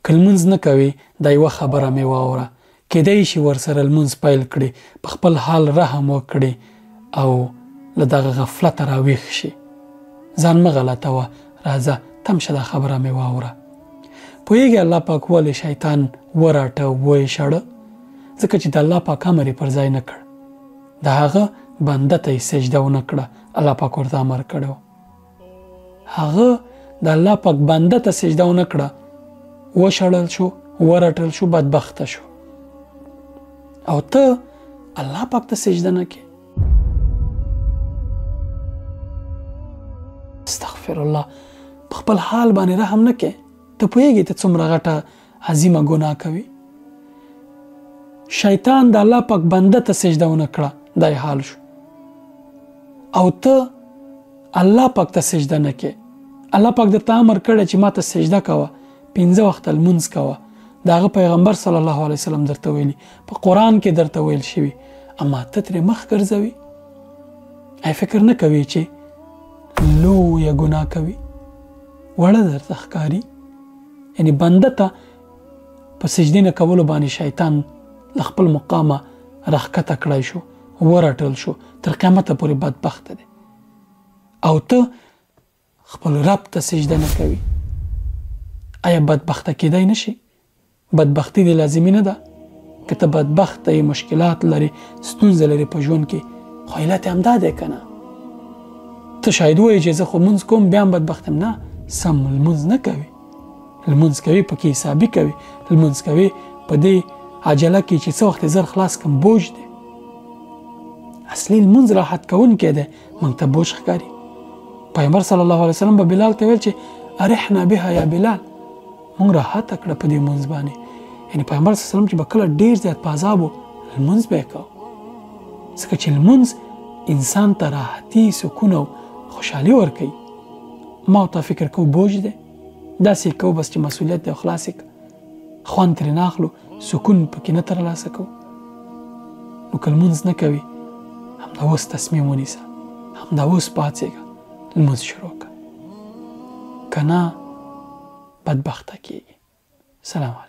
که لمونځ نه کوي دا یوه خبره مې واوره، کیدای شي ورسره لمونځ پیل کړي، په خپل حال رحم وکړي او له دغه غفلته راویښ شي. ځان مه غلطوه، راځه تم شه دا خبره مې واوره. پوهېږې الله پاک ولې شیطان وراټه ویې شړه؟ ځکه چې د الله پاک امر یې پر ځای نه کړ، د هغه بنده ته یې سجده ونه کړه. الله پاک ورته امر کړی و، هغه د الله پاک بنده ته سجده ونه کړه، وشړل شو، ورټل شو، بدبخته شو. او ته الله پاک ته سجده نه کې. استغفر الله. په خپل حال باندې رحم نه کې. ته پوهېږې ته څومره غټه عظیمه ګناه کوي. شیطان د الله پاک بنده ته سجده ونه کړه، دا حال شو. او ته الله پاک ته سجده نه کې. الله پاک درته امر کړی چې ما ته سجده کوه، 5 وخته لمونځ کوه. د هغه پیغمبر صلی الله علیه وسلم درته ویلي، په قرآن کې درته ویل شوي، اما ته ترې مخ ګرځوي. ای فکر نه کوي چې لویه ګناه کوي، وړه درته ښکاري. یعنی بنده ته په سجدې نه کولو باندې شیطان له خپل مقامه راښکته کړی شو، ورټل شو، تر قیامته پورې بدبخته دی. او ته خپل رب ته سجده نه کوي. آیا بدبخته کېدای نشي؟ بدبختی دی لازمي نه ده. که ته بدبخته یې، مشکلات لري، ستونزه لري په ژوند کې، خو علت یې همدا دی که نه؟ ته شاید وایې چې زه خو لمونځ کوم بیا هم بدبخت یم. نه، سم لمونځ نه کوي. لمونځ کوي پکې حسابي کوي، لمونځ کوي په دې عجله کې چې څه وخت زر خلاص کم، بوج دی. اصلي لمونځ راحت کوونکی دی، موږ ته بوج ښکاري. پیغمبر صلی الله علیه وسلم به بلال ته ویل چې ارحنا بها یا بلال، موږ راحته کړه په دې لمونځ باندې. یعنی پیغمبر صلی الله علیه وسلم چې به کله ډېر زیات په عذاب و، لمونځ به یې کوه. ځکه چې لمونځ انسان ته راحتي، سکون او خوشحالي ورکوي. ما او تا فکر کوو بوج دی، داسې کوو بس چې مسؤلیت دی او خلاص یې خوند ترې نه اخلو، سکون پکې نه ترلاسه کوو. نو که لمونځ نه کوي، همدا اوس تصمیم ونیسه، همدا اوس پاڅېږه، لمونځ شروع کړه، که نه بدبخته کېږي. سلام علیکم.